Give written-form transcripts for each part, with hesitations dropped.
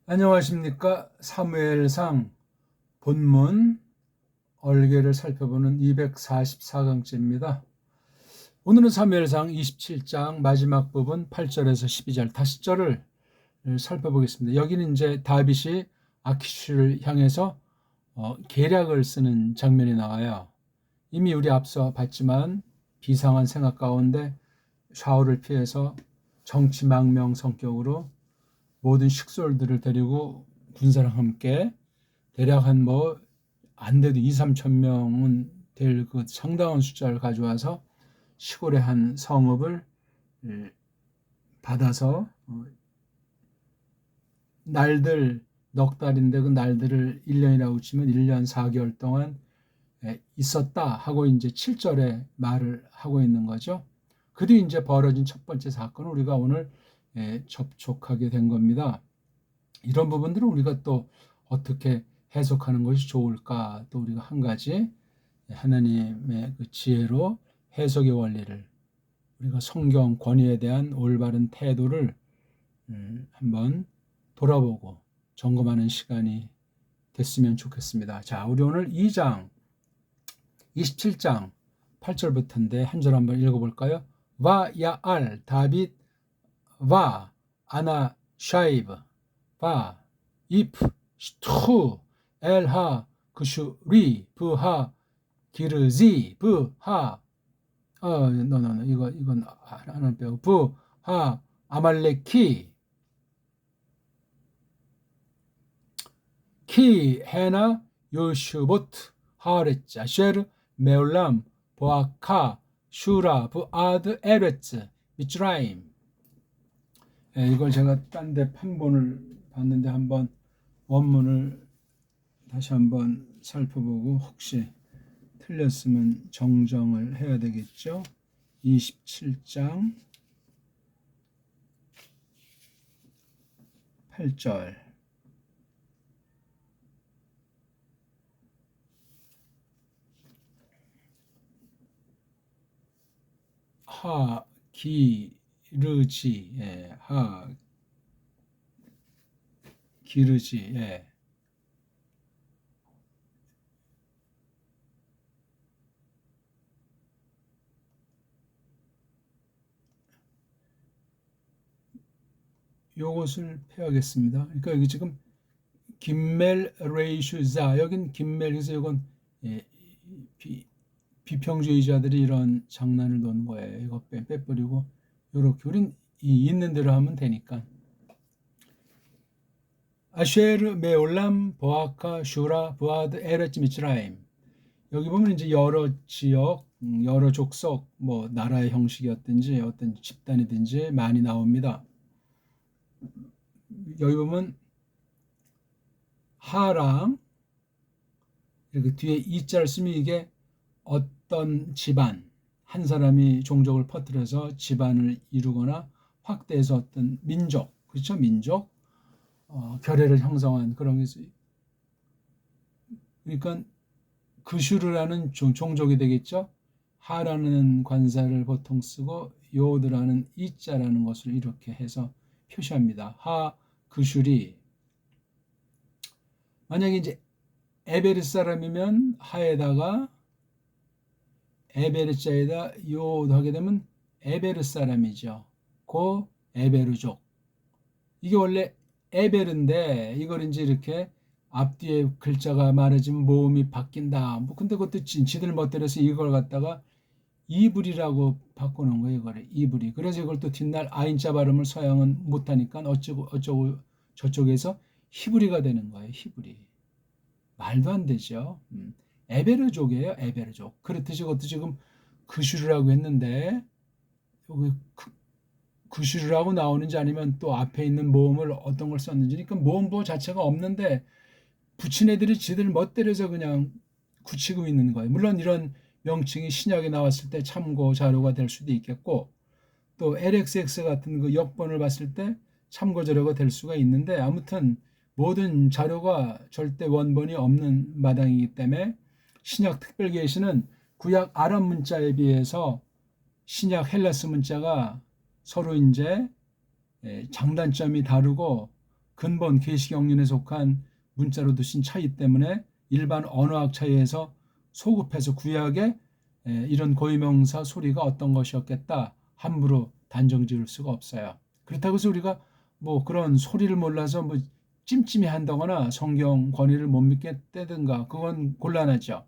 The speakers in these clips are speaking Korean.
안녕하십니까. 사무엘상 본문 얼개를 살펴보는 244강째입니다. 오늘은 사무엘상 27장 마지막 부분 8절에서 12절 5절을 살펴보겠습니다. 여기는 이제 다윗이 아키슈를 향해서 계략을 쓰는 장면이 나와요. 이미 우리 앞서 봤지만 비상한 생각 가운데 샤울을 피해서 정치망명 성격으로 모든 식솔들을 데리고 군사랑 함께 대략 안 돼도 2-3천 명은 될 그 상당한 숫자를 가져와서 시골의 한 성읍을 받아서 날들 넉 달인데 그 날들을 1년이라고 치면 1년 4개월 동안 있었다 하고 이제 7절에 말을 하고 있는 거죠. 그 뒤 이제 벌어진 첫 번째 사건을 우리가 오늘 접촉하게 된 겁니다. 이런 부분들은 우리가 또 어떻게 해석하는 것이 좋을까? 또 우리가 한 가지 하나님의 그 지혜로 해석의 원리를 우리가 성경 권위에 대한 올바른 태도를 한번 돌아보고 점검하는 시간이 됐으면 좋겠습니다. 자, 우리 오늘 2장 27장 8절부터인데 한 절 한번 읽어볼까요? 와 야알 다빗 와 아나 샤이브 바 이프 슈투 엘하 그슈리 부하 기르지 부하 이건 하나 빼고 부하 아말레키 키 헤나 요슈보트 하레츠 아쉐르 메올람 보아카 슈라 부아드 에레츠 미츠라임. 이걸 제가 딴 데 판본을 봤는데 한번 원문을 다시 한번 살펴보고 혹시 틀렸으면 정정을 해야 되겠죠. 27장 8절 하 기르지 하 기르지 요것을 폐하겠습니다. 그러니까 여기 지금 김멜 레이슈자 여긴 김멜에서 이건 비평주의자들이 이런 장난을 놓은 거예요. 이거 빼버리고 요렇게 우린 있는 대로 하면 되니까. 아쉐르 메올람 보아카 슈라 부아드 에레츠 미츠라임. 여기 보면 이제 여러 지역, 여러 족속, 뭐 나라의 형식이었든지 어떤 집단이든지 많이 나옵니다. 여기 보면 하랑 이렇게 뒤에 이자를 쓰면 이게 어떤 집안, 한 사람이 종족을 퍼뜨려서 집안을 이루거나 확대해서 어떤 민족, 그렇죠? 민족, 결례를 형성한 그런 게 그러니까 그슈르라는 종족이 되겠죠. 하라는 관사를 보통 쓰고 요드라는 이자라는 것을 이렇게 해서 표시합니다. 하 그슈리. 만약에 이제 에베르 사람이면 하에다가 에베르자에다 요드 하게 되면 에베르 사람이죠. 고 에베르족. 이게 원래 에베르인데 이걸 이제 이렇게 앞뒤에 글자가 많아지면 모음이 바뀐다. 뭐 근데 그것도 지들 멋대로서 이걸 갖다가 이불이라고 바꾸는 거예요. 이거를 이불이. 그래서 이걸 또 뒷날 아인자 발음을 서양은 못하니까 어쩌고 저쪽에서 히브리가 되는 거예요. 히브리. 말도 안 되죠. 에베르족이에요. 에베르족. 그렇듯이 그것도 지금 그슈르라고 했는데 여기 그슈르라고 나오는지 아니면 또 앞에 있는 모음을 어떤 걸 썼는지. 그러니까 모음보 자체가 없는데 붙인 애들이 지들 멋대로서 그냥 굳히고 있는 거예요. 물론 이런 명칭이 신약에 나왔을 때 참고 자료가 될 수도 있겠고 또 LXX 같은 그 역본을 봤을 때 참고 자료가 될 수가 있는데 아무튼 모든 자료가 절대 원본이 없는 마당이기 때문에 신약 특별계시는 구약 아람 문자에 비해서 신약 헬라스 문자가 서로 이제 장단점이 다르고 근본 계시경륜에 속한 문자로 두신 차이 때문에 일반 언어학 차이에서 소급해서 구약에 이런 고유명사 소리가 어떤 것이었겠다 함부로 단정 지을 수가 없어요. 그렇다고 해서 우리가 뭐 그런 소리를 몰라서 뭐 찜찜해 한다거나 성경 권위를 못 믿겠다든가 그건 곤란하죠.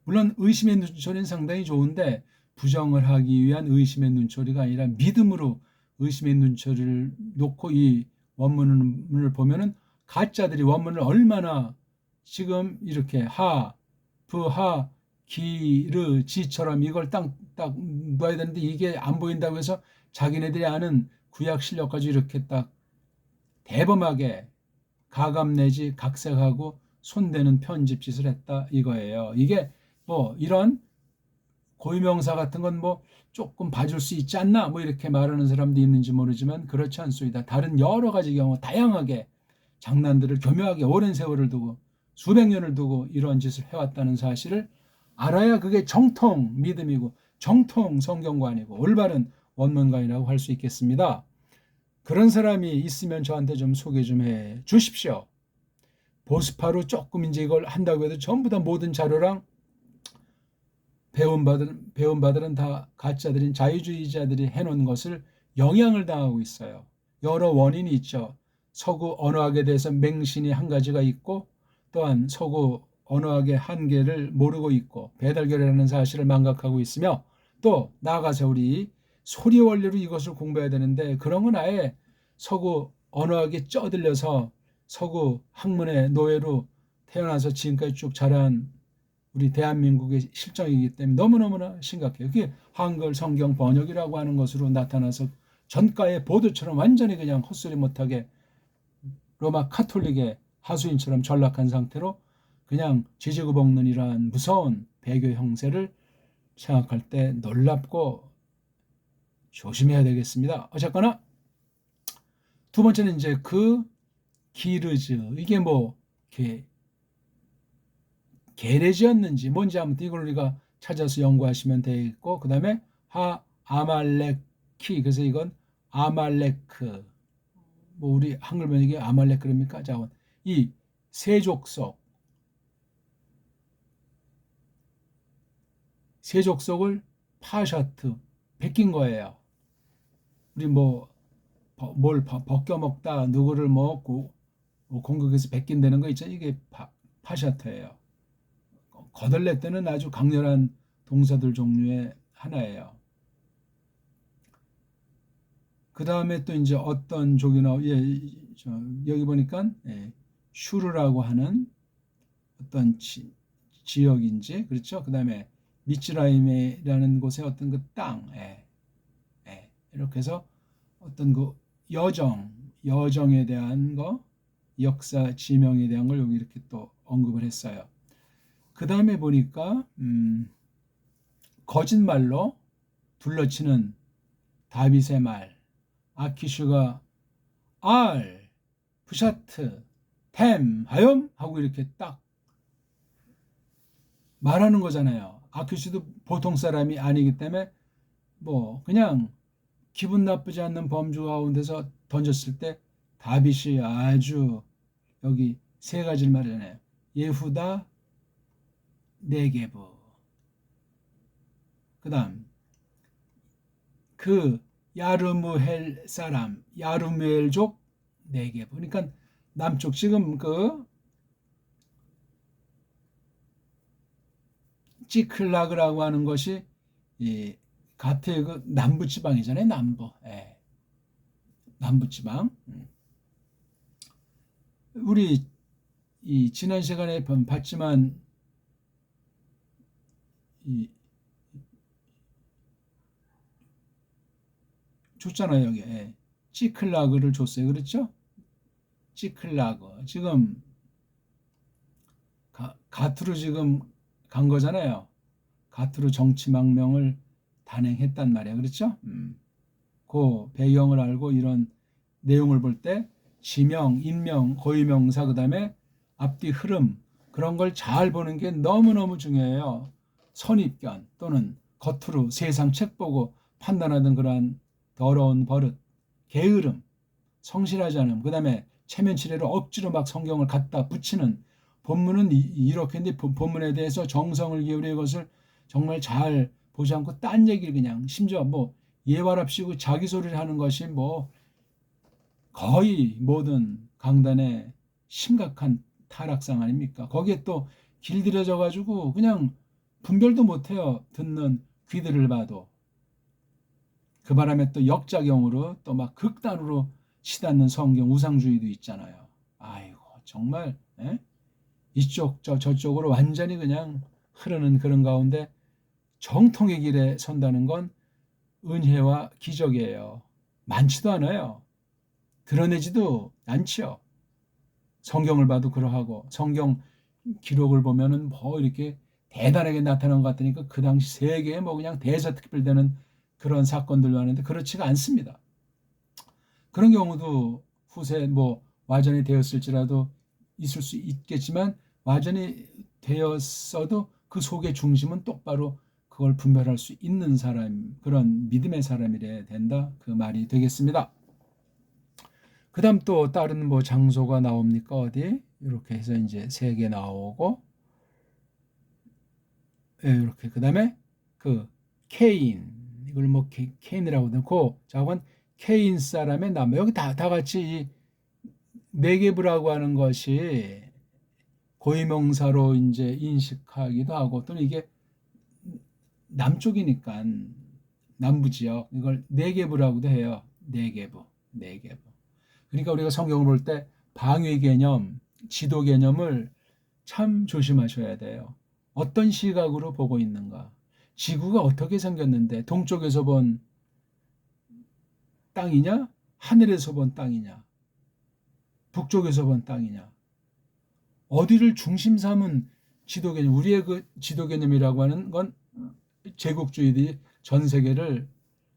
물론 의심의 눈초리는 상당히 좋은데 부정을 하기 위한 의심의 눈초리가 아니라 믿음으로 의심의 눈초리를 놓고 이 원문을 보면은 가짜들이 원문을 얼마나 지금 이렇게 하, 부하, 기르, 지처럼 이걸 딱 넣어야 되는데 이게 안 보인다고 해서 자기네들이 아는 구약 실력 가지고 이렇게 딱 대범하게 가감 내지 각색하고 손대는 편집짓을 했다 이거예요. 이게 뭐 이런 고유명사 같은 건 뭐 조금 봐줄 수 있지 않나 뭐 이렇게 말하는 사람도 있는지 모르지만 그렇지 않습니다. 다른 여러 가지 경우 다양하게 장난들을 교묘하게 오랜 세월을 두고 수백 년을 두고 이런 짓을 해왔다는 사실을 알아야 그게 정통 믿음이고 정통 성경관이고 올바른 원문관이라고 할 수 있겠습니다. 그런 사람이 있으면 저한테 좀 소개 좀 해 주십시오. 보스파로 조금 이제 이걸 한다고 해도 전부 다 모든 자료랑 배움바들은 다 가짜들인 자유주의자들이 해놓은 것을 영향을 당하고 있어요. 여러 원인이 있죠. 서구 언어학에 대해서 맹신이 한 가지가 있고 또한 서구 언어학의 한계를 모르고 있고 배달결이라는 사실을 망각하고 있으며 또 나아가서 우리 소리 원리로 이것을 공부해야 되는데 그런 건 아예 서구 언어학에 쩌들려서 서구 학문의 노예로 태어나서 지금까지 쭉 자란 우리 대한민국의 실정이기 때문에 너무너무나 심각해요. 그게 한글 성경 번역이라고 하는 것으로 나타나서 전가의 보도처럼 완전히 그냥 헛소리 못하게 로마 카톨릭의 하수인처럼 전락한 상태로 그냥 지지고 볶는 이러한 무서운 배교 형세를 생각할 때 놀랍고 조심해야 되겠습니다. 어쨌거나 두 번째는 이제 그 기르즈 이게 뭐 게레지였는지 뭔지 아무튼 이걸 우리가 찾아서 연구하시면 되겠고 그 다음에 아말렉키 그래서 이건 아말레크 뭐 우리 한글 번역이 아말렉 그럽니까? 자, 이 세족속을 파샤트 베낀 거예요. 우리 뭐 뭘 벗겨 먹다 누구를 먹고 공격해서 베낀다는 거 있잖아요. 이게 파샤트예요. 거들낼 때는 아주 강렬한 동사들 종류의 하나예요. 그 다음에 또 이제 어떤 족이나 여기 보니까 슈르라고 하는 어떤 지역인지 그렇죠. 그 다음에 미츠라임이라는 곳의 어떤 그 땅, 이렇게 해서 어떤 그 여정에 대한 거, 역사 지명에 대한 걸 여기 이렇게 또 언급을 했어요. 그 다음에 보니까 거짓말로 둘러치는 다윗의 말, 아키슈가 알, 푸샤트, 템, 하염 하고 이렇게 딱 말하는 거잖아요. 아키슈도 보통 사람이 아니기 때문에 뭐 그냥 기분 나쁘지 않는 범주 가운데서 던졌을 때 다윗이 아주 여기 세 가지를 말하잖아요. 예후다, 네게브. 그 다음 그 야르무헬 사람, 야르무엘족 네게브. 그러니까 남쪽 지금 그 찌클라그라고 하는 것이 이 가트의 그 남부 지방이잖아요. 남부. 남부 지방. 우리 이 지난 시간에 봤지만 이 줬잖아요. 여기 찌클라그를 줬어요. 그렇죠? 찌클라그. 지금 가트로 지금 간 거잖아요. 가트로 정치망명을 단행했단 말이에요. 그렇죠? 그 배경을 알고 이런 내용을 볼 때 지명, 인명, 고유명사 그 다음에 앞뒤 흐름 그런 걸 잘 보는 게 너무너무 중요해요. 선입견 또는 겉으로 세상 책 보고 판단하는 그러한 더러운 버릇, 게으름, 성실하지 않음, 그 다음에 체면치레로 억지로 막 성경을 갖다 붙이는, 본문은 이렇게 했는데 본문에 대해서 정성을 기울여 이것을 정말 잘 보지 않고 딴 얘기를 그냥, 심지어 뭐 예화랍시고 자기 소리를 하는 것이 뭐 거의 모든 강단의 심각한 타락상 아닙니까? 거기에 또 길들여져 가지고 그냥 분별도 못해요. 듣는 귀들을 봐도. 그 바람에 또 역작용으로 또 막 극단으로 치닫는 성경 우상주의도 있잖아요. 아이고 정말 이쪽 저쪽으로 완전히 그냥 흐르는 그런 가운데 정통의 길에 선다는 건 은혜와 기적이에요. 많지도 않아요. 드러내지도 않지요. 성경을 봐도 그러하고 성경 기록을 보면은 뭐 이렇게 대단하게 나타난 것 같으니까 그 당시 세계에 뭐 그냥 대서특별되는 그런 사건들로 하는데 그렇지가 않습니다. 그런 경우도 후세 뭐 와전이 되었을지라도 있을 수 있겠지만 와전이 되었어도 그 속의 중심은 똑바로 그걸 분별할 수 있는 사람, 그런 믿음의 사람이래야 된다, 그 말이 되겠습니다. 그 다음 또 다른 뭐 장소가 나옵니까? 어디? 이렇게 해서 이제 3개 나오고, 이렇게. 그 다음에 그 케인, 이걸 뭐 케인이라고 하든, 그 작은 케인 사람의 나무. 여기 다 같이 이 네게브라고 하는 것이 고유명사로 이제 인식하기도 하고, 또는 이게 남쪽이니까 남부 지역, 이걸 네게브라고도 해요. 네게브. 그러니까 우리가 성경을 볼 때 방위 개념, 지도 개념을 참 조심하셔야 돼요. 어떤 시각으로 보고 있는가? 지구가 어떻게 생겼는데 동쪽에서 본 땅이냐? 하늘에서 본 땅이냐? 북쪽에서 본 땅이냐? 어디를 중심 삼은 지도 개념, 우리의 그 지도 개념이라고 하는 건 제국주의들이 전 세계를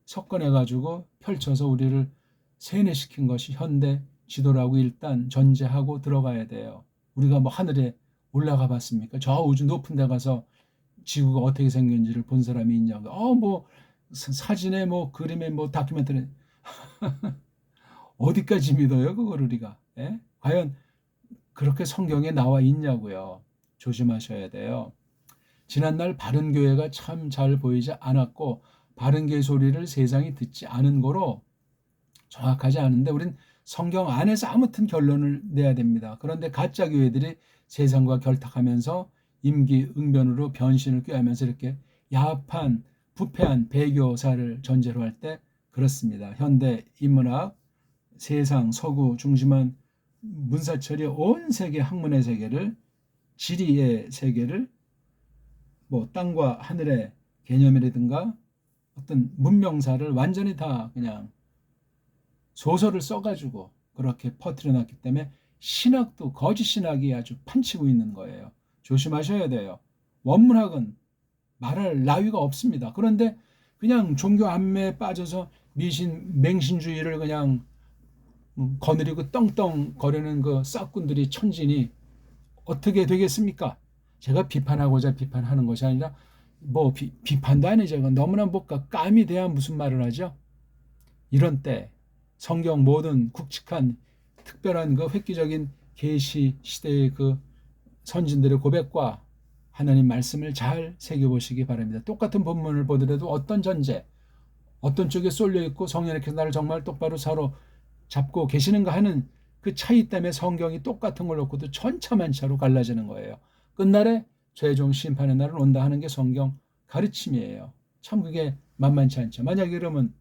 석권해 가지고 펼쳐서 우리를 세뇌시킨 것이 현대 지도라고 일단 전제하고 들어가야 돼요. 우리가 뭐 하늘에 올라가 봤습니까? 저 우주 높은 데 가서 지구가 어떻게 생겼는지를 본 사람이 있냐고. 뭐 사진에 뭐 그림에 뭐 다큐멘터리 어디까지 믿어요, 그걸 우리가? 예? 과연 그렇게 성경에 나와 있냐고요. 조심하셔야 돼요. 지난날 바른 교회가 참 잘 보이지 않았고 바른 교회 소리를 세상이 듣지 않은 거로 정확하지 않은데 우린 성경 안에서 아무튼 결론을 내야 됩니다. 그런데 가짜 교회들이 세상과 결탁하면서 임기응변으로 변신을 꾀하면서 이렇게 야합한 부패한 배교사를 전제로 할 때 그렇습니다. 현대 인문학, 세상 서구 중심한 문사철이 온 세계 학문의 세계를, 지리의 세계를 뭐 땅과 하늘의 개념이라든가 어떤 문명사를 완전히 다 그냥 소설을 써가지고 그렇게 퍼뜨려 놨기 때문에 신학도 거짓 신학이 아주 판치고 있는 거예요. 조심하셔야 돼요. 원문학은 말할 나위가 없습니다. 그런데 그냥 종교 암매에 빠져서 맹신주의를 그냥 거느리고 떵떵 거리는 그 싹꾼들이 천진이 어떻게 되겠습니까? 제가 비판하고자 비판하는 것이 아니라 뭐 비판도 아니죠. 너무나 뭔가 감이 돼야 무슨 말을 하죠. 이런 때 성경 모든 굵직한 특별한 그 획기적인 계시 시대의 그 선진들의 고백과 하나님 말씀을 잘 새겨보시기 바랍니다. 똑같은 본문을 보더라도 어떤 전제, 어떤 쪽에 쏠려 있고 성령께서 나를 정말 똑바로 사로 잡고 계시는가 하는 그 차이 때문에 성경이 똑같은 걸 놓고도 천차만차로 갈라지는 거예요. 끝날에 최종 심판의 날은 온다 하는 게 성경 가르침이에요. 참 그게 만만치 않죠. 만약에 그러면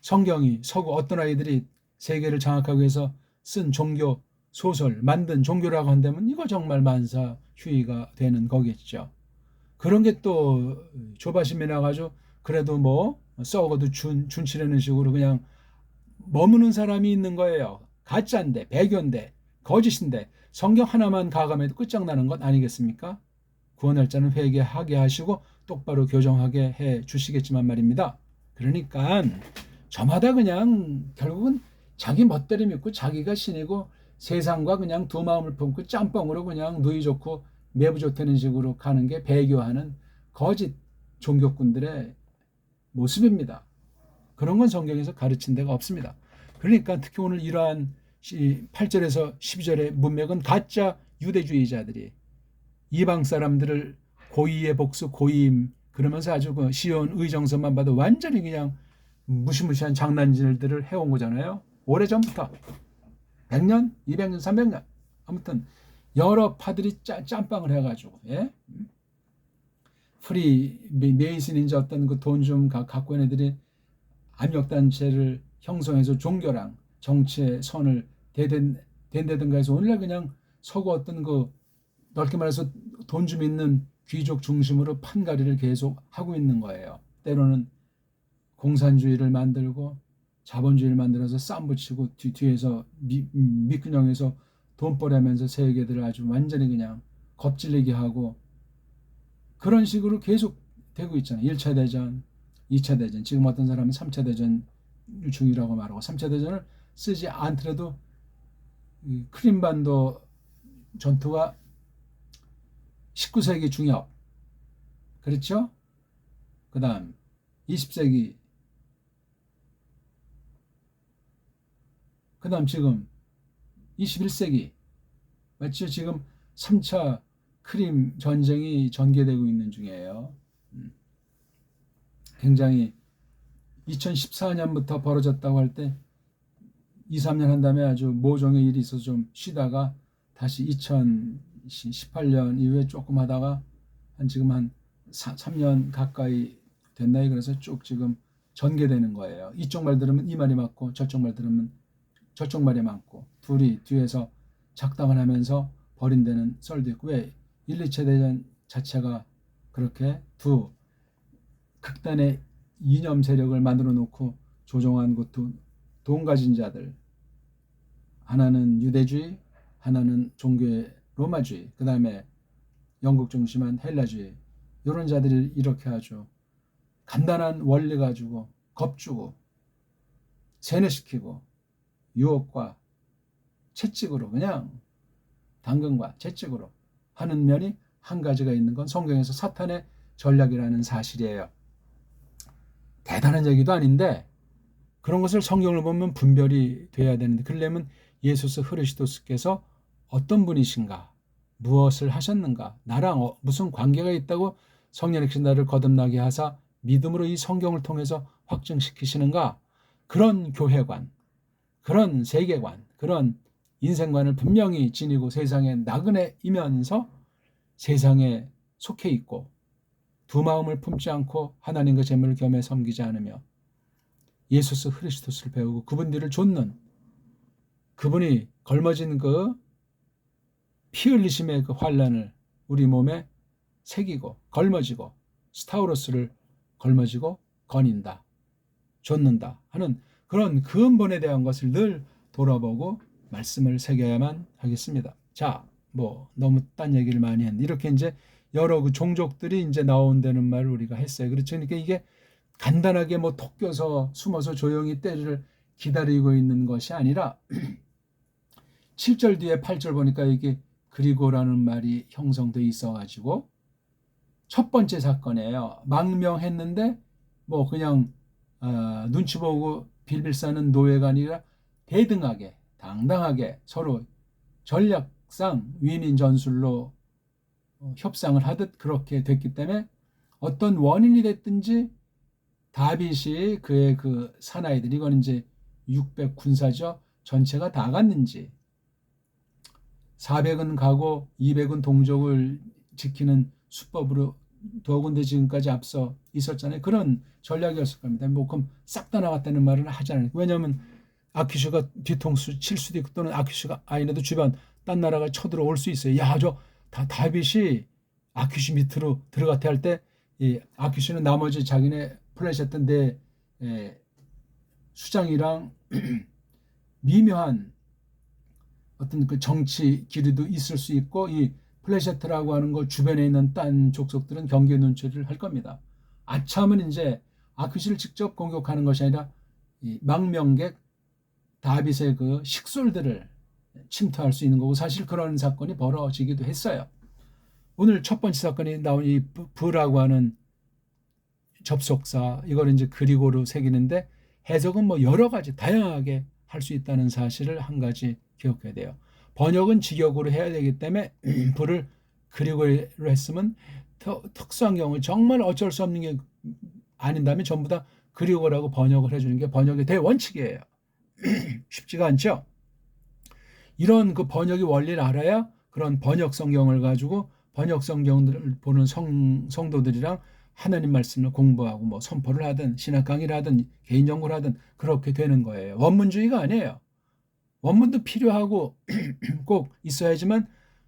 성경이 서구 어떤 아이들이 세계를 장악하기 위해서 쓴 종교 소설, 만든 종교라고 한다면 이거 정말 만사 휴이가 되는 거겠죠. 그런 게 또 조바심이 나가지고 그래도 뭐 썩어도 준치라는 식으로 그냥 머무는 사람이 있는 거예요. 가짜인데, 배교인데, 거짓인데 성경 하나만 가감해도 끝장나는 것 아니겠습니까? 구원할 자는 회개하게 하시고 똑바로 교정하게 해 주시겠지만 말입니다. 그러니까 저마다 그냥 결국은 자기 멋대로 믿고 자기가 신이고 세상과 그냥 두 마음을 품고 짬뽕으로 그냥 누이 좋고 매부 좋다는 식으로 가는 게 배교하는 거짓 종교꾼들의 모습입니다. 그런 건 성경에서 가르친 데가 없습니다. 그러니까 특히 오늘 이러한 8절에서 12절의 문맥은 가짜 유대주의자들이 이방 사람들을 고의의 복수, 고의임 그러면서 아주 그 시온 의정서만 봐도 완전히 그냥 무시무시한 장난질들을 해온 거잖아요. 오래전부터 100년, 200년, 300년 아무튼 여러 파들이 짬빵을 해가지고 예? 프리 메이슨인지 어떤 그 돈 좀 갖고 있는 애들이 압력단체를 형성해서 종교랑 정치의 선을 댄다든가 해서 오늘날 그냥 서구 어떤 그 넓게 말해서 돈 좀 있는 귀족 중심으로 판가리를 계속 하고 있는 거예요. 때로는 공산주의를 만들고 자본주의를 만들어서 쌈 붙이고 뒤에서 밑근형에서 돈벌이하면서 세계들을 아주 완전히 그냥 겁질리게 하고 그런 식으로 계속 되고 있잖아요. 1차 대전, 2차 대전, 지금 어떤 사람은 3차 대전 중이라고 말하고 3차 대전을 쓰지 않더라도 크림반도 전투가 19세기 중엽, 그렇죠? 그 다음 20세기, 그 다음 지금 21세기, 맞죠? 지금 3차 크림 전쟁이 전개되고 있는 중이에요. 굉장히 2014년부터 벌어졌다고 할 때 2, 3년 한 다음에 아주 모종의 일이 있어서 좀 쉬다가 다시 2018년 이후에 조금 하다가 지금 한 3년 가까이 됐나요? 그래서 쭉 지금 전개되는 거예요. 이쪽 말 들으면 이 말이 맞고 저쪽 말 들으면 저쪽 말이 맞고 둘이 뒤에서 작당을 하면서 벌인다는 썰도 있고 왜 1, 2차 대전 자체가 그렇게 두 극단의 이념 세력을 만들어 놓고 조종한 것도 돈 가진 자들 하나는 유대주의 하나는 종교의 로마주의 그 다음에 영국 중심한 헬라주의 이런 자들이 이렇게 하죠. 간단한 원리 가지고 겁주고 세뇌시키고 유혹과 채찍으로 그냥 당근과 채찍으로 하는 면이 한 가지가 있는 건 성경에서 사탄의 전략이라는 사실이에요. 대단한 얘기도 아닌데 그런 것을 성경을 보면 분별이 돼야 되는데 그러려면 예수 그리스도께서 어떤 분이신가 무엇을 하셨는가 나랑 무슨 관계가 있다고 성령께서 나를 거듭나게 하사 믿음으로 이 성경을 통해서 확증시키시는가 그런 교회관 그런 세계관 그런 인생관을 분명히 지니고 세상에 나그네이면서 세상에 속해 있고 두 마음을 품지 않고 하나님과 재물을 겸해 섬기지 않으며 예수 그리스도를 배우고 그분들을 좇는 그분이 걸머진 그 피 흘리심의 그 환란을 우리 몸에 새기고 걸머지고 스타우로스를 걸머지고 거닌다 좇는다 하는 그런 근본에 대한 것을 늘 돌아보고 말씀을 새겨야만 하겠습니다. 자, 뭐 너무 딴 얘기를 많이 했는데 이렇게 이제 여러 그 종족들이 이제 나온다는 말을 우리가 했어요. 그렇죠. 그러니까 이게 간단하게 뭐 톡 껴서 숨어서 조용히 때를 기다리고 있는 것이 아니라 7절 뒤에 8절 보니까 이게 그리고라는 말이 형성돼 있어가지고 첫 번째 사건이에요. 망명했는데 뭐 그냥 눈치 보고 빌빌 싸는 노예가 아니라 대등하게 당당하게 서로 전략상 윈윈 전술로 협상을 하듯 그렇게 됐기 때문에 어떤 원인이 됐든지 다윗이 그의 그 사나이들 이건 이제 600 군사죠. 전체가 다 갔는지 400은 가고 200은 동족을 지키는 수법으로 두 군데 지금까지 앞서 있었잖아요. 그런 전략이었을 겁니다. 뭐 그럼 싹 다 나갔다는 말은 하지 않아요. 왜냐하면 아키슈가 뒤통수 칠 수도 있고 또는 아키슈가 아니라도 주변 딴 나라가 쳐들어올 수 있어요. 야, 다윗이 아키슈 밑으로 들어갔다 할 때 이 아키슈는 나머지 자기네 플래시했던 데 수장이랑 미묘한 어떤 그 정치 기류도 있을 수 있고 이 플래시트라고 하는 거 주변에 있는 딴 족속들은 경계 눈치를 할 겁니다. 아참은 이제 아키슈를 직접 공격하는 것이 아니라 이 망명객 다윗의 그 식솔들을 침투할 수 있는 거고 사실 그런 사건이 벌어지기도 했어요. 오늘 첫 번째 사건이 나온 이 부라고 하는 접속사 이걸 이제 그리고로 새기는데 해석은 뭐 여러 가지 다양하게 할 수 있다는 사실을 한 가지 기억해야 돼요. 번역은 직역으로 해야 되기 때문에 불을 그리고로 했으면 특수한 경우 정말 어쩔 수 없는 게 아닌다면 전부 다 그리고라고 번역을 해주는 게 번역의 대원칙이에요. 쉽지가 않죠. 이런 그 번역의 원리를 알아야 그런 번역 성경을 가지고 번역 성경들을 보는 성도들이랑 하나님 말씀을 공부하고 뭐 선포를 하든 신학 강의를 하든 개인 연구를 하든 그렇게 되는 거예요. 원문주의가 아니에요. 원문도 필요하고 꼭 있어야지만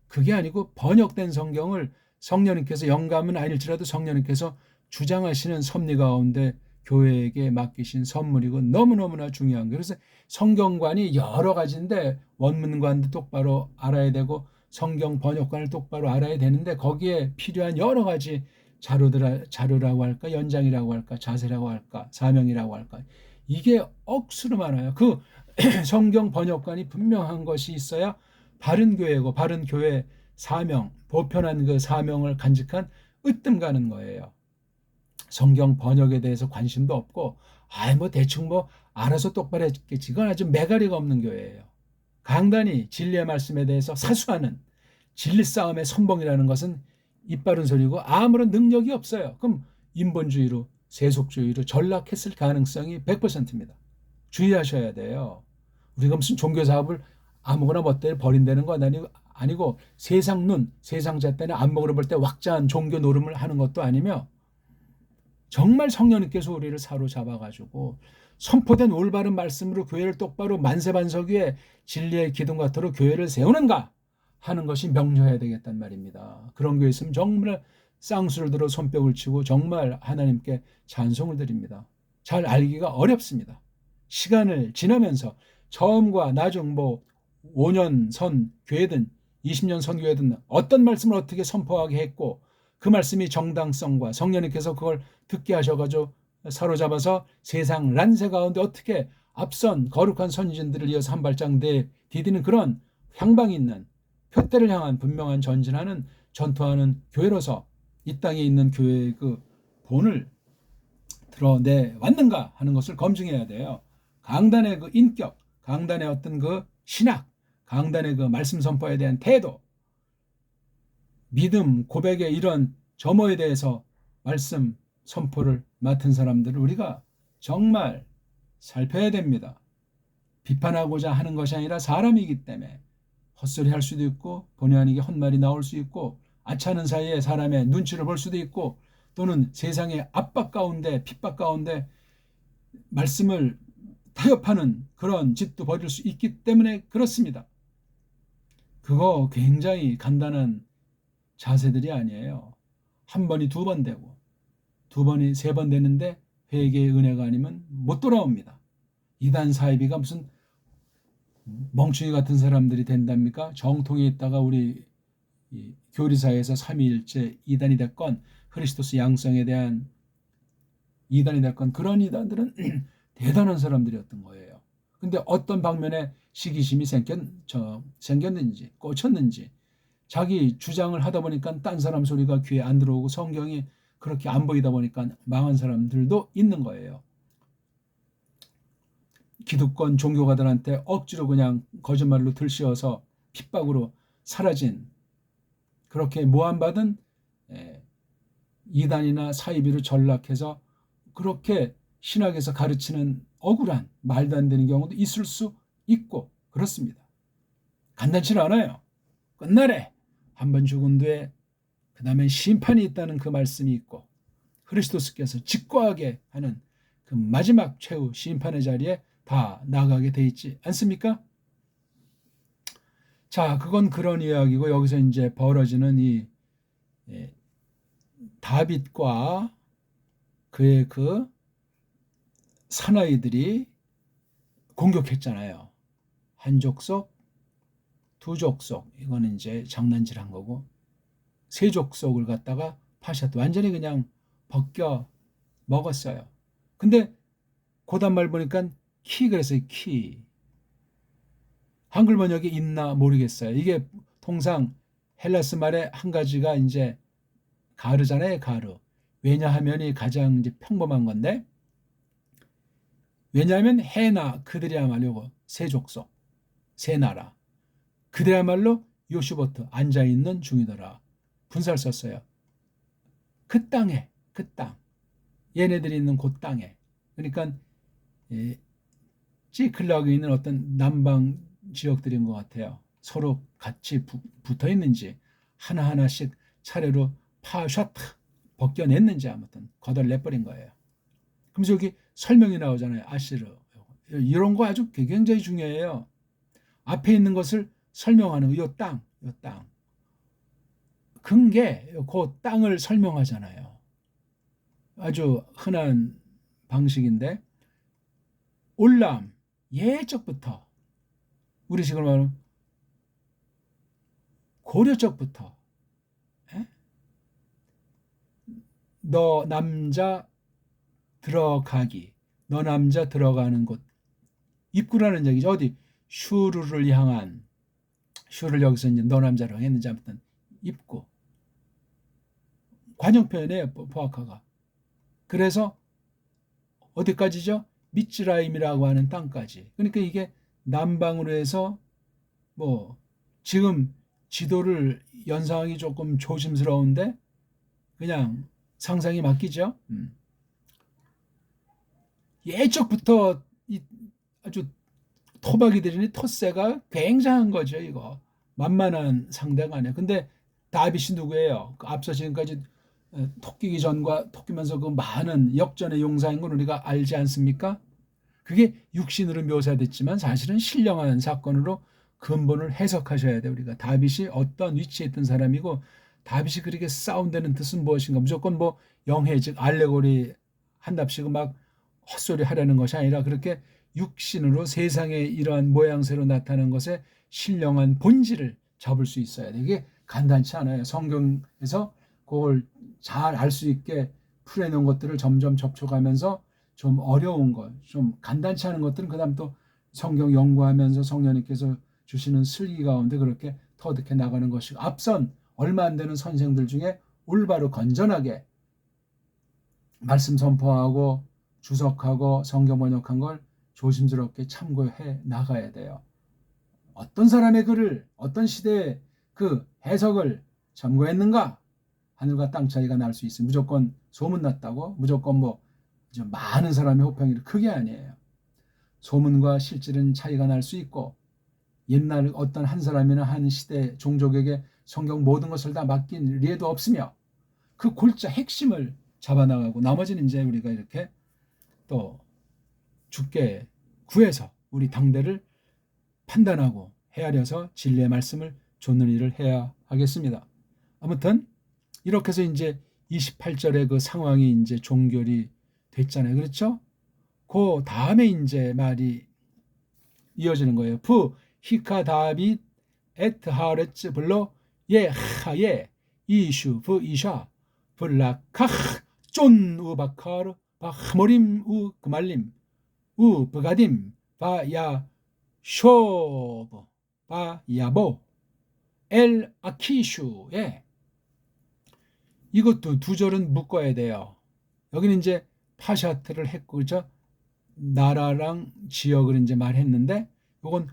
그게 아니고 번역된 성경을 성령님께서 영감은 아닐지라도 성령님께서 주장하시는 섭리 가운데 교회에게 맡기신 선물이고 너무너무나 중요한 거예요. 그래서 성경관이 여러 가지인데 원문관도 똑바로 알아야 되고 성경 번역관을 똑바로 알아야 되는데 거기에 필요한 여러 가지 자료라고 할까, 연장이라고 할까, 자세라고 할까, 사명이라고 할까, 이게 억수로 많아요. 그 성경 번역관이 분명한 것이 있어야 바른 교회고 바른 교회 사명, 보편한 그 사명을 간직한 으뜸 가는 거예요. 성경 번역에 대해서 관심도 없고 뭐 대충 뭐 알아서 똑바로 했겠지. 그건 아주 매가리가 없는 교회예요. 강단이 진리의 말씀에 대해서 사수하는 진리 싸움의 선봉이라는 것은 입 바른 소리고 아무런 능력이 없어요. 그럼 인본주의로 세속주의로 전락했을 가능성이 100%입니다. 주의하셔야 돼요. 우리가 무슨 종교사업을 아무거나 멋대로 버린다는 건 아니고 세상 눈, 세상 잣대나 안목으로 볼 때 왁자한 종교 노름을 하는 것도 아니며 정말 성령님께서 우리를 사로잡아가지고 선포된 올바른 말씀으로 교회를 똑바로 만세반석 위에 진리의 기둥 같도록 교회를 세우는가 하는 것이 명료해야 되겠단 말입니다. 그런 교회 있으면 정말 쌍수를 들어 손뼉을 치고 정말 하나님께 찬송을 드립니다. 잘 알기가 어렵습니다. 시간을 지나면서 처음과 나중 5년 선 교회든 20년 선 교회든 어떤 말씀을 어떻게 선포하게 했고 그 말씀이 정당성과 성령님께서 그걸 듣게 하셔가지고 사로잡아서 세상 란세 가운데 어떻게 앞선 거룩한 선지자들을 이어서 한 발짝 디디는 그런 향방이 있는 표대를 향한 분명한 전진하는 전투하는 교회로서 이 땅에 있는 교회의 그 본을 드러내 왔는가 하는 것을 검증해야 돼요. 강단의 그 인격, 강단의 어떤 그 신학, 강단의 그 말씀 선포에 대한 태도, 믿음, 고백의 이런 점호에 대해서 말씀 선포를 맡은 사람들을 우리가 정말 살펴야 됩니다. 비판하고자 하는 것이 아니라 사람이기 때문에 헛소리 할 수도 있고 본의 아니게 헛말이 나올 수 있고 아차하는 사이에 사람의 눈치를 볼 수도 있고 또는 세상의 압박 가운데 핍박 가운데 말씀을 타협하는 그런 짓도 벌일 수 있기 때문에 그렇습니다. 그거 굉장히 간단한 자세들이 아니에요. 한 번이 두 번 되고 두 번이 세 번 되는데 회개의 은혜가 아니면 못 돌아옵니다. 이단 사이비가 무슨 멍충이 같은 사람들이 된답니까? 정통에 있다가 우리 교리사에서 삼위일체 이단이 됐건 크리스토스 양성에 대한 이단이 됐건 그런 이단들은 대단한 사람들이었던 거예요. 근데 어떤 방면에 시기심이 생겼는지 꽂혔는지 자기 주장을 하다 보니까 딴 사람 소리가 귀에 안 들어오고 성경이 그렇게 안 보이다 보니까 망한 사람들도 있는 거예요. 기득권 종교가들한테 억지로 그냥 거짓말로 들씌워서 핍박으로 사라진 그렇게 모함받은 이단이나 사이비로 전락해서 그렇게 신학에서 가르치는 억울한 말도 안 되는 경우도 있을 수 있고 그렇습니다. 간단치 않아요. 끝날에 한번 죽은 뒤에 그 다음에 심판이 있다는 그 말씀이 있고 그리스도께서 직거하게 하는 그 마지막 최후 심판의 자리에 다 나가게 돼 있지 않습니까? 자, 그건 그런 이야기고 여기서 이제 벌어지는 이 다윗과 그의 그 사나이들이 공격했잖아요. 한 족속, 두 족속, 이거는 이제 장난질한 거고 세 족속을 갖다가 파셨다. 완전히 그냥 벗겨 먹었어요. 근데 고단말 보니까 그래서 키. 한글 번역이 있나 모르겠어요. 이게 통상 헬라스 말의 한 가지가 이제 가르잖아요, 가르. 왜냐하면이 가장 이제 평범한 건데, 왜냐하면 해나 그들이야말로 세 족속, 세 나라. 그들야말로 요슈버트 앉아있는 중이더라. 분사를 썼어요. 그 땅에, 그 땅. 얘네들이 있는 그 땅에. 그러니까 찌클락에 있는 어떤 남방 지역들인 것 같아요. 서로 같이 붙어 있는지 하나하나씩 차례로 파샤트 벗겨냈는지 아무튼 거덜내버린 거예요. 그러면서 여기 설명이 나오잖아요. 아시르. 이런 거 아주 굉장히 중요해요. 앞에 있는 것을 설명하는 요 땅, 요 땅. 근게 그 땅을 설명하잖아요. 아주 흔한 방식인데 올람 예적부터 우리 지금 말하는 고려적부터 너 남자 들어가기, 너 남자 들어가는 곳 입구라는 얘기죠. 어디 슈르를 향한 슈를 여기서 이제 너 남자로 했는지 아무튼 입구 관용 표현이에요. 포아카가. 그래서 어디까지죠? 미츠라임이라고 하는 땅까지. 그러니까 이게 남방으로 해서 뭐 지금 지도를 연상하기 조금 조심스러운데 그냥 상상이 맡기죠. 예적부터 아주 토박이들이니 텃세가 굉장한 거죠. 이거 만만한 상대가 아니에요. 근데 다윗이 누구예요? 앞서 지금까지 토끼기 전과 토끼면서 그 많은 역전의 용사인 건 우리가 알지 않습니까? 그게 육신으로 묘사됐지만 사실은 신령한 사건으로 근본을 해석하셔야 돼요. 우리가 다윗이 어떤 위치에 있던 사람이고 다윗이 그렇게 싸운다는 뜻은 무엇인가? 무조건 뭐 영해 즉 알레고리 한답시고 막 헛소리 하려는 것이 아니라 그렇게 육신으로 세상에 이러한 모양새로 나타나는 것에 신령한 본질을 잡을 수 있어야 돼. 이게 간단치 않아요. 성경에서 그걸 잘 알 수 있게 풀어놓은 것들을 점점 접촉하면서 좀 어려운 것, 좀 간단치 않은 것들은 그 다음 또 성경 연구하면서 성령님께서 주시는 슬기 가운데 그렇게 터득해 나가는 것이고 앞선 얼마 안 되는 선생들 중에 올바로 건전하게 말씀 선포하고 주석하고 성경 번역한 걸 조심스럽게 참고해 나가야 돼요. 어떤 사람의 글을 어떤 시대의 그 해석을 참고했는가? 하늘과 땅 차이가 날 수 있어요. 무조건 소문났다고 무조건 뭐 많은 사람의 호평이 크게 아니에요. 소문과 실질은 차이가 날 수 있고 옛날 어떤 한 사람이나 한 시대 종족에게 성경 모든 것을 다 맡긴 리에도 없으며 그 골자 핵심을 잡아나가고 나머지는 이제 우리가 이렇게 또 주께 구해서 우리 당대를 판단하고 헤아려서 진리의 말씀을 좇는 일을 해야 하겠습니다. 아무튼 이렇게 해서 이제 28절의 그 상황이 이제 종결이 됐잖아요. 그렇죠? 그 다음에 이제 말이 이어지는 거예요. 푸 히카 다빗 에트 하레츠 블로 예 하예 이슈 부 이샤 블라카흐 쫀 우바카르 바모림 우 그말림 우 브가딤 바야 쇼브 바야보 엘 아키슈에 이것도 두 절은 묶어야 돼요. 여기는 이제 파샤트를 했고 그죠? 나라랑 지역을 이제 말했는데 이건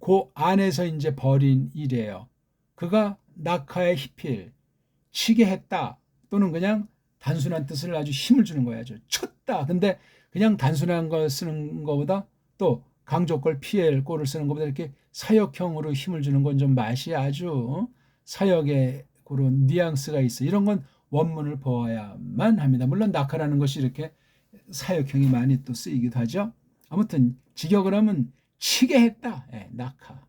그 안에서 이제 벌인 일이에요. 그가 낙하의 희필 치게 했다 또는 그냥 단순한 뜻을 아주 힘을 주는 거예요. 쳤다. 근데 그냥 단순한 걸 쓰는 것보다 또 강조걸 피엘 꼴을 쓰는 것보다 이렇게 사역형으로 힘을 주는 건 좀 맛이 아주 사역의 그런 뉘앙스가 있어. 이런 건 원문을 보아야만 합니다. 물론 낙하라는 것이 이렇게 사역형이 많이 또 쓰이기도 하죠. 아무튼 직역을 하면 치게 했다. 예, 낙하.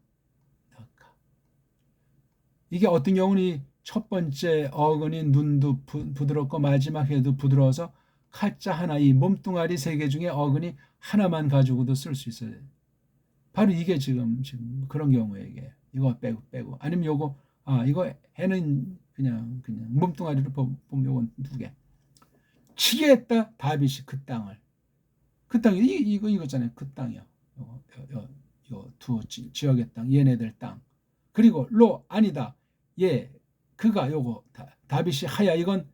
이게 어떤 경우는 첫 번째 어근이 눈도 부드럽고 마지막 해도 부드러워서 카자 하나 이 몸뚱아리 세 개 중에 어근이 하나만 가지고도 쓸 수 있어요. 바로 이게 지금 그런 경우에 이게 이거 빼고 아니면 요거 이거 해는 그냥 몸뚱아리로 보면 요건 두 개. 치게 했다 다윗이 그 땅을 그 땅이 이거잖아요. 그 땅이요. 요 두 지역의 땅 얘네들 땅 그리고 로 아니다 예 그가 요거 다윗이 하야 이건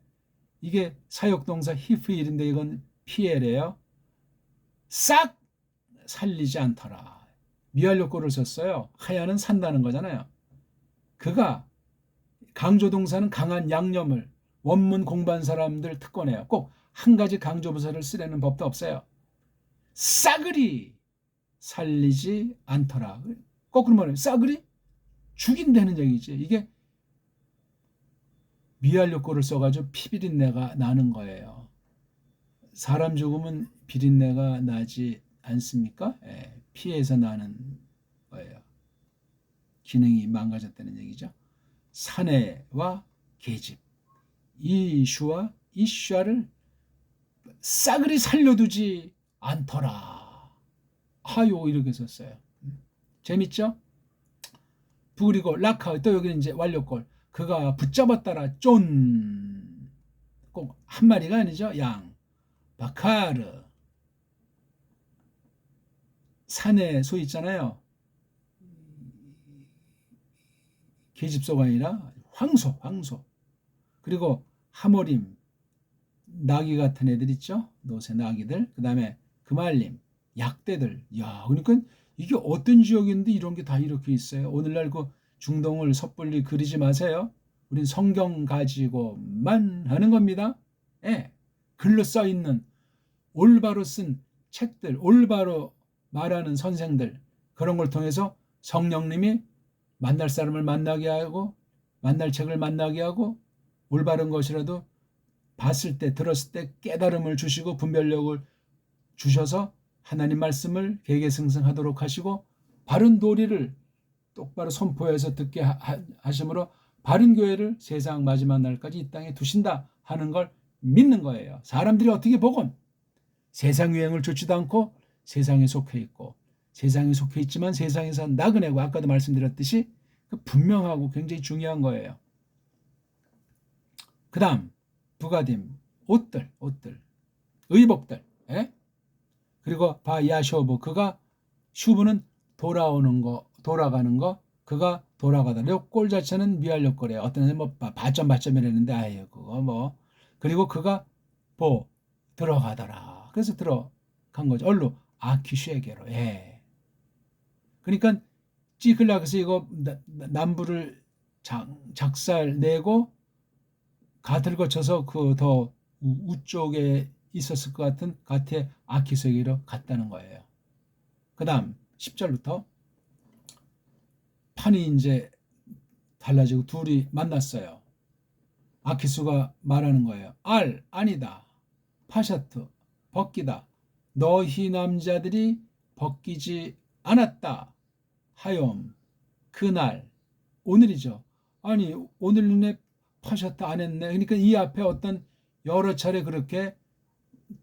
이게 사역동사 히프일인데 이건 피엘이에요. 싹 살리지 않더라. 미완료꼴을 썼어요. 하야는 산다는 거잖아요. 그가 강조동사는 강한 양념을 원문 공부한 사람들 특권이에요. 꼭 한 가지 강조부사를 쓰려는 법도 없어요. 싸그리 살리지 않더라. 거꾸로 말하면 싸그리 죽인다는 얘기지. 이게 미완료꼴을 써가지고 피비린내가 나는 거예요. 사람 죽으면 비린내가 나지 않습니까? 예, 피에서 나는 거예요. 기능이 망가졌다는 얘기죠. 사내와 계집, 이슈와 이슈아를 싸그리 살려두지 않더라. 하요 이렇게 썼어요. 재밌죠? 그리고 라카 또 여기는 이제 완료꼴. 그가 붙잡았다라 쫀. 꼭 한 마리가 아니죠. 양. 바카르. 산에 소 있잖아요. 계집소가 아니라 황소. 그리고 하모림. 나귀 같은 애들 있죠? 노새 나귀들. 그 다음에 금알림, 약대들. 야, 그러니까 이게 어떤 지역인데 이런 게 다 이렇게 있어요. 오늘날 그 중동을 섣불리 그리지 마세요. 우린 성경 가지고만 하는 겁니다. 예. 글로 써 있는 올바로 쓴 책들, 올바로 말하는 선생들, 그런 걸 통해서 성령님이 만날 사람을 만나게 하고, 만날 책을 만나게 하고, 올바른 것이라도 봤을 때 들었을 때 깨달음을 주시고 분별력을 주셔서 하나님 말씀을 계계승승하도록 하시고 바른 도리를 똑바로 선포해서 듣게 하심으로 바른 교회를 세상 마지막 날까지 이 땅에 두신다 하는 걸 믿는 거예요. 사람들이 어떻게 보건 세상 유행을 좇지도 않고 세상에 속해 있고 세상에 속해 있지만 세상에서 나그네고 아까도 말씀드렸듯이 분명하고 굉장히 중요한 거예요. 그 다음 부가딤, 옷들, 의복들, 예? 그리고 바야쇼브, 그가 슈브는 돌아가는 거, 그가 돌아가다. 이 꼴 자체는 미완료꼴이에요. 어떤 애는 뭐 바점이랬는데 아예 그거 뭐. 그리고 그가 들어가더라. 그래서 들어간 거죠. 얼루 아키슈에게로. 예. 그러니까 찌클락에서 이거 남부를 작살 내고 가트를 거쳐서 그 더 우쪽에 있었을 것 같은 가트의 아키스에게로 갔다는 거예요. 그 다음 10절부터 판이 이제 달라지고 둘이 만났어요. 아키스가 말하는 거예요. 아니다. 파샤트, 벗기다. 너희 남자들이 벗기지 않았다. 하욤, 그날, 오늘이죠. 아니 오늘 눈에 파샤트 안 했네. 그러니까 이 앞에 어떤 여러 차례 그렇게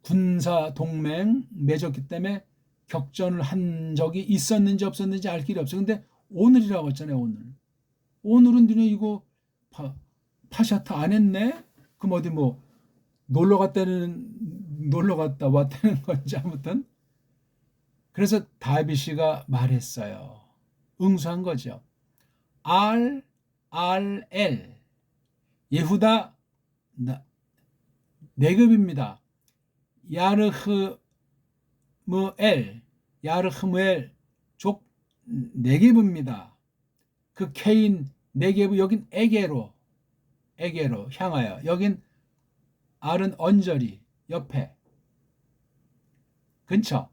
군사 동맹 맺었기 때문에 격전을 한 적이 있었는지 없었는지 알 길이 없어. 근데 오늘이라고 했잖아요. 오늘은 니네 이거 파샤트 안 했네. 그럼 어디 뭐 놀러 갔다 왔다는 건지 아무튼. 그래서 다윗이가 말했어요. 응수한 거죠. RRL 예후다 네급입니다. 야르흐무엘 족 네geb입니다. 그 케인 네게브 여긴 에게로 향하여, 여긴 알은 언저리 옆에 근처,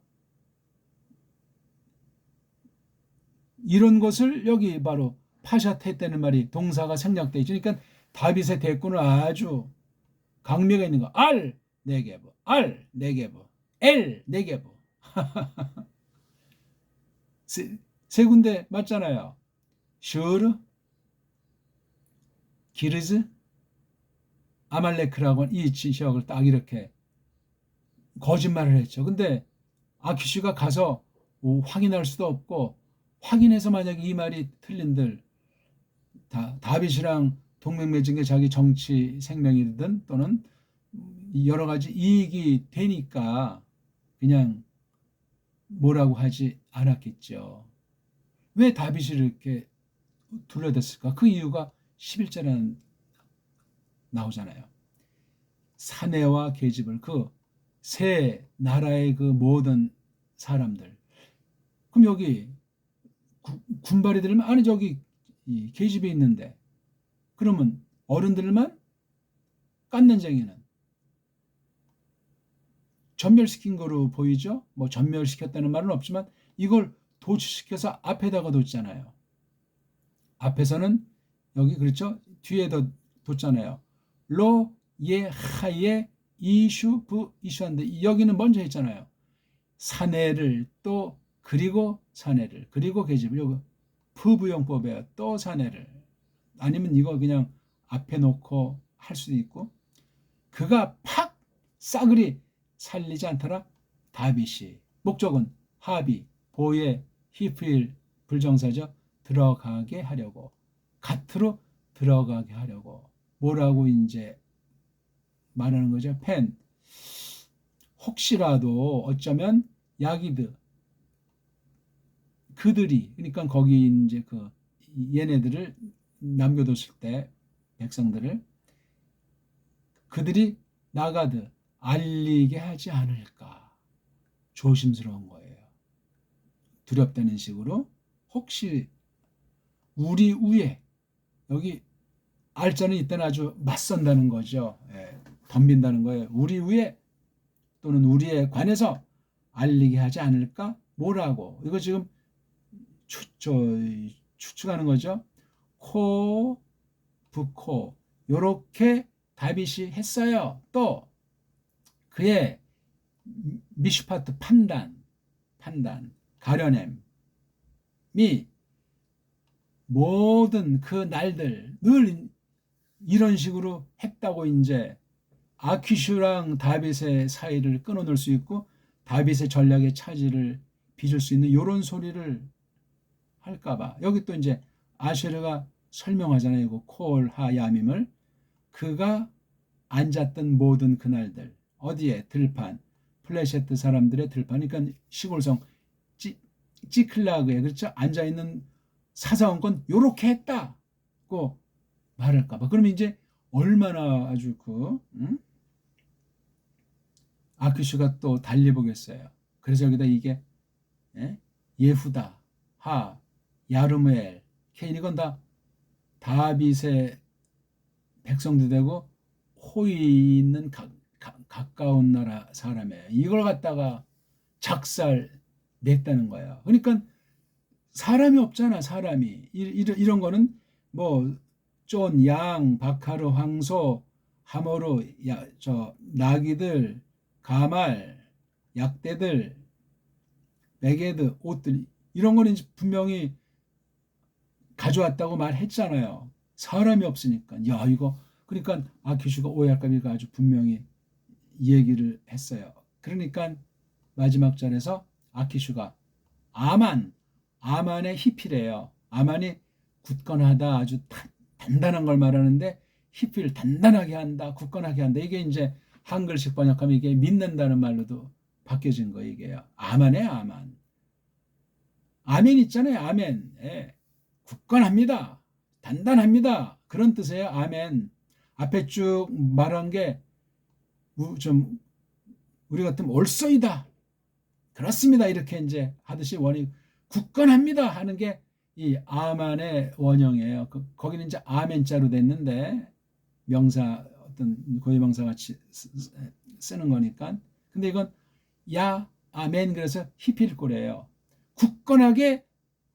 이런 것을 여기 바로 파샤테했다는 말이 동사가 생략되어 있죠. 그러니까 다윗의 대꾸는 아주 강미가 있는 거. 네게브, 네게브. 세 군데 맞잖아요. 슈르, 기르즈, 아말레크라고 이 지역을 딱 이렇게 거짓말을 했죠. 근데 아키슈가 가서 확인할 수도 없고, 확인해서 만약에 이 말이 틀린들 다윗이랑 동맹 맺은 게 자기 정치 생명이든 또는 여러 가지 이익이 되니까 그냥 뭐라고 하지 않았겠죠. 왜 다윗이 이렇게 둘러댔을까? 그 이유가 11절에 나오잖아요. 사내와 계집을, 그 세 나라의 그 모든 사람들. 그럼 여기 군발이 들면 아니 저기 이 계집이 있는데 그러면 어른들만 깐난쟁이는 전멸시킨 거로 보이죠. 뭐 전멸시켰다는 말은 없지만 이걸 도취시켜서 앞에다가 뒀잖아요. 앞에서는 여기 그렇죠. 뒤에다 뒀잖아요. 로, 예, 하예, 이슈, 부, 이슈한데 여기는 먼저 했잖아요. 사내를 또 그리고 사내를 그리고 계집을 요거 부부용법에 또 사내를 아니면 이거 그냥 앞에 놓고 할 수도 있고 그가 팍 싸그리 살리지 않더라 다빗이 목적은 합의 보혜 히프일 불정사죠. 들어가게 하려고 갓으로 들어가게 하려고 뭐라고 이제 말하는 거죠. 펜 혹시라도 어쩌면 야기드 그들이 그러니까 거기 이제 그 얘네들을 남겨뒀을 때 백성들을 그들이 나가드 알리게 하지 않을까 조심스러운 거예요. 두렵다는 식으로 혹시 우리 위에 여기 알자는 이때는 아주 맞선다는 거죠. 예, 덤빈다는 거예요. 우리 위에 또는 우리에 관해서 알리게 하지 않을까? 뭐라고? 이거 지금 추측하는 거죠. 코, 부코 요렇게 다빗이 했어요. 또 그의 미슈파트 판단 가려냄이 모든 그 날들 늘 이런 식으로 했다고 이제 아키슈랑 다빗의 사이를 끊어놓을 수 있고 다빗의 전략의 차지를 빚을 수 있는 이런 소리를 할까봐 여기 또 이제 아쉐르가 설명하잖아요. 콜 하야밈을 그가 앉았던 모든 그날들 어디에 들판 플레셰트 사람들의 들판 그러니까 시골성 찌클라그에 그렇죠 앉아있는 사사원권 요렇게 했다고 말할까봐 그러면 이제 얼마나 아주 아키슈가 또 달리보겠어요. 그래서 여기다 이게 예후다 하 야르무엘 케인 이건 다 다빗의 백성도 되고 호위 있는 가까운 나라 사람이에요. 이걸 갖다가 작살 냈다는 거예요. 그러니까 사람이 없잖아. 사람이 이런 거는 뭐 쫀, 양, 바카르, 황소, 하모르, 나귀들, 가말, 약대들, 베게드, 옷들 이런 거는 분명히 가져왔다고 말했잖아요. 사람이 없으니까. 야 이거 그러니까 아키슈가 오해할까봐 아주 분명히 얘기를 했어요. 그러니까 마지막 절에서 아키슈가 아만의 히필이에요. 아만이 굳건하다 아주 단단한 걸 말하는데 히필 단단하게 한다 굳건하게 한다 이게 이제 한글식 번역하면 이게 믿는다는 말로도 바뀌어진 거 이게요. 아만의 아만 아멘 있잖아요. 아멘 예. 굳건합니다. 단단합니다. 그런 뜻이에요. 아멘 앞에 쭉 말한 게 좀 우리 같으면 옳소이다 그렇습니다 이렇게 이제 하듯이 원이 굳건합니다 하는 게 이 아만의 원형이에요. 거기는 이제 아멘자로 됐는데 명사 어떤 고유명사 같이 쓰는 거니까. 근데 이건 야 아멘 그래서 히필꼬래요. 굳건하게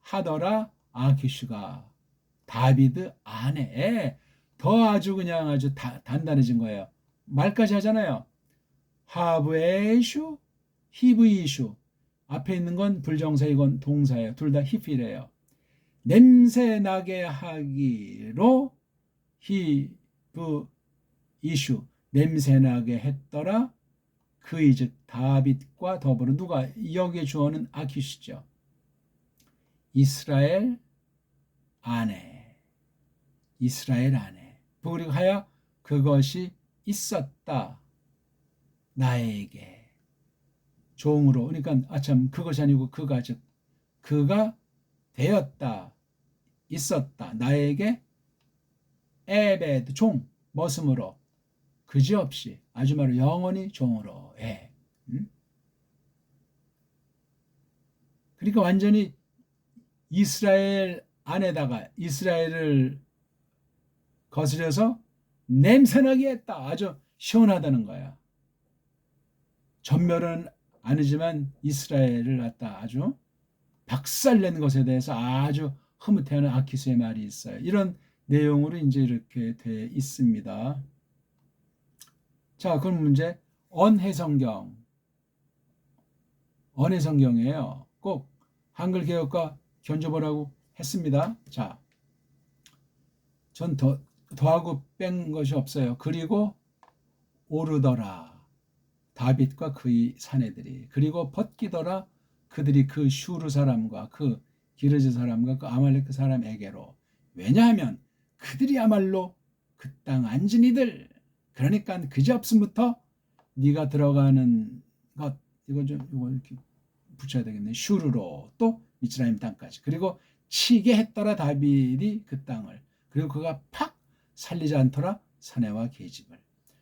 하더라 아키슈가 다비드 아내 더 아주 그냥 아주 단단해진 거예요. 말까지 하잖아요. 하브에슈 히브이슈 앞에 있는 건 불정사 이건 동사예요. 둘 다 히필이에요. 냄새 나게 하기로 히브 이슈 냄새 나게 했더라. 그의 즉 다윗과 더불어 누가 여기에 주어는 아키시죠. 이스라엘 아내 그리고 하여 그것이 있었다 나에게 종으로 그러니까 아참 그것이 아니고 그가 즉 그가 되었다 있었다 나에게 에베드 종 머슴으로 그지없이 아주 말로 영원히 종으로 그러니까 완전히 이스라엘 안에다가 이스라엘을 거스려서 냄새나게 했다. 아주 시원하다는 거야. 전멸은 아니지만 이스라엘을 갖다 아주 박살낸 것에 대해서 아주 흐뭇해하는 아키스의 말이 있어요. 이런 내용으로 이제 이렇게 돼 있습니다. 자, 그럼 문제 언해성경. 언해성경이에요. 꼭 한글 개혁과 견줘보라고 했습니다. 자, 전 더하고 뺀 것이 없어요. 그리고 오르더라 다윗과 그의 사내들이, 그리고 벗기더라 그들이 그 슈르 사람과 그 기르즈 사람과 그 아말렉 사람에게로. 왜냐하면 그들이야말로 그 땅 앉은 이들. 그러니까 그제없음부터 네가 들어가는 것, 이거 이렇게 붙여야 되겠네. 슈르로 또 미스라임 땅까지. 그리고 치게 했더라 다윗이 그 땅을. 그리고 그가 팍 살리지 않더라 사내와 계집을.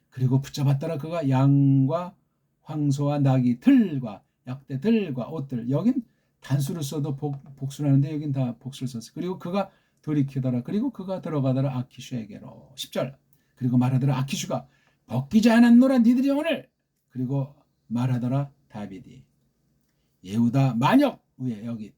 그리고 붙잡았더라 그가 양과 황소와 나귀 들과 약대들과 옷들. 여긴 단수를 써도 복수하는데 여긴 다 복수를 썼어요. 그리고 그가 돌이키더라. 그리고 그가 들어가더라 아키슈에게로. 10절. 그리고 말하더라 아키슈가 벗기지 않았노라 니들이 오늘. 그리고 말하더라 다윗이 예후다 만역 위에. 여기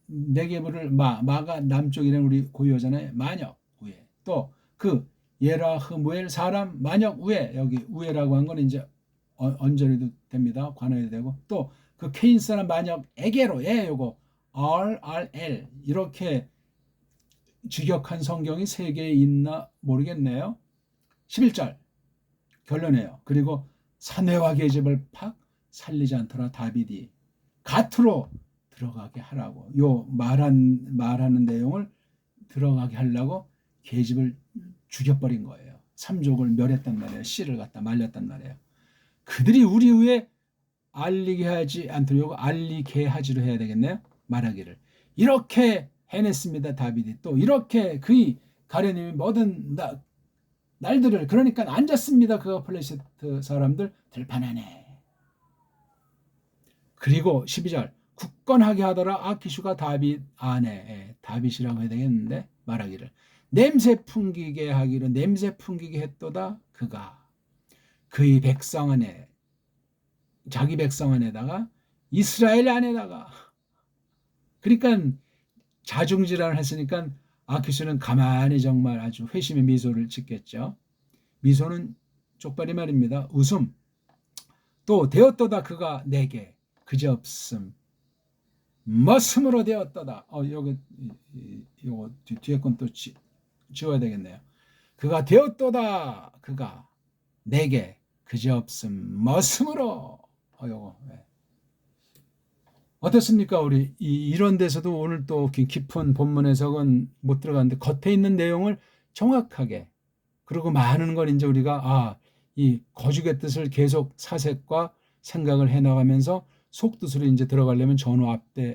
네게브를 마가 남쪽이라는 우리 고유어잖아요. 만역 위에. 또 그 예라흐무엘 사람 만역 위에. 여기 위에라고 한 건 이제 언저리도 됩니다. 관어에도 되고. 또 그 케인 사람 만역에게로. 예, 요거 RRL 이렇게 직역한 성경이 3개 있나 모르겠네요. 11절 결론이에요. 그리고 사내와 계집을 팍 살리지 않더라 다윗이 갓으로 들어가게 하라고. 요 말하는 내용을 들어가게 하려고 계집을 죽여버린 거예요. 삼족을 멸했단 말이에요. 씨를 갖다 말렸단 말이에요. 그들이 우리 위에 알리게 하지 않도록 알리게 하지로 해야 되겠네요. 말하기를. 이렇게 해냈습니다. 다윗이. 또 이렇게 그의 가련님이 모든 날들을. 그러니까 앉았습니다. 그 플레시트 사람들 들판하네. 그리고 12절 굳건하게 하더라 아키슈가 다윗 안에. 다윗이라고 해야 되겠는데 말하기를 냄새 풍기게 하기를 냄새 풍기게 했도다 그가 그의 백성 안에, 자기 백성 안에다가 이스라엘 안에다가. 그러니까 자중질환을 했으니까 아키스는 가만히 정말 아주 회심의 미소를 짓겠죠. 미소는 쪽발이 말입니다. 웃음. 또 되었도다 그가 내게 그제없음 머슴으로 되었도다. 여기 요거 뒤에 건 또 지워야 되겠네요. 그가 되었도다 그가 내게 그제없음 머슴으로. 요거. 네. 어떻습니까? 우리 이런 데서도 오늘 또 깊은 본문 해석은 못 들어갔는데 겉에 있는 내용을 정확하게, 그리고 많은 걸 이제 우리가 이 거죽의 뜻을 계속 사색과 생각을 해나가면서 속뜻으로 이제 들어가려면 전후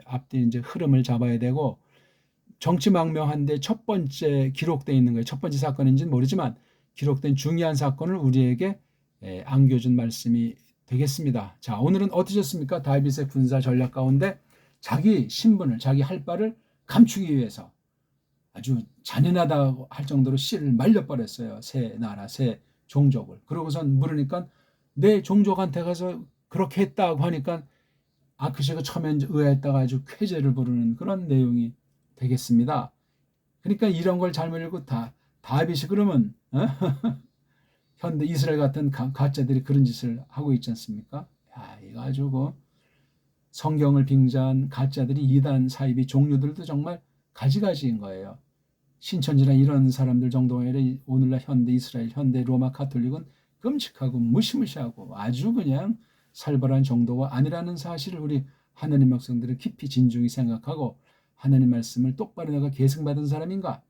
앞뒤 이제 흐름을 잡아야 되고, 정치망명한데 첫 번째 기록되어 있는 거예요. 첫 번째 사건인지는 모르지만 기록된 중요한 사건을 우리에게 안겨준 말씀이 되겠습니다. 자, 오늘은 어떠셨습니까? 다윗의 군사 전략 가운데 자기 신분을, 자기 할 바를 감추기 위해서 아주 잔인하다고 할 정도로 씨를 말려버렸어요. 새 나라, 새 종족을. 그러고선 물으니까 내 종족한테 가서 그렇게 했다고 하니까 아크시가 처음엔 의아했다가 아주 쾌재를 부르는 그런 내용이 되겠습니다. 그러니까 이런 걸 잘못 읽고 다윗이 그러면 현대 이스라엘 같은 가짜들이 그런 짓을 하고 있지 않습니까? 이거 아주 성경을 빙자한 가짜들이 이단 사이비 종류들도 정말 가지가지인 거예요. 신천지나 이런 사람들 정도가 아니라 오늘날 현대 이스라엘, 현대 로마 가톨릭은 끔찍하고 무시무시하고 아주 그냥 살벌한 정도가 아니라는 사실을 우리 하나님 백성들을 깊이 진중히 생각하고, 하나님 말씀을 똑바로 내가 계승받은 사람인가?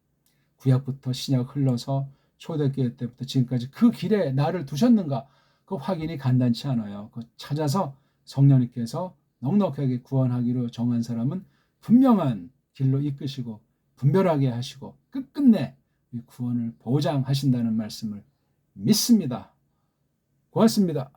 구약부터 신약 흘러서 초대교회 때부터 지금까지 그 길에 나를 두셨는가? 그 확인이 간단치 않아요. 그 찾아서 성령님께서 넉넉하게 구원하기로 정한 사람은 분명한 길로 이끄시고 분별하게 하시고 끝끝내 구원을 보장하신다는 말씀을 믿습니다. 고맙습니다.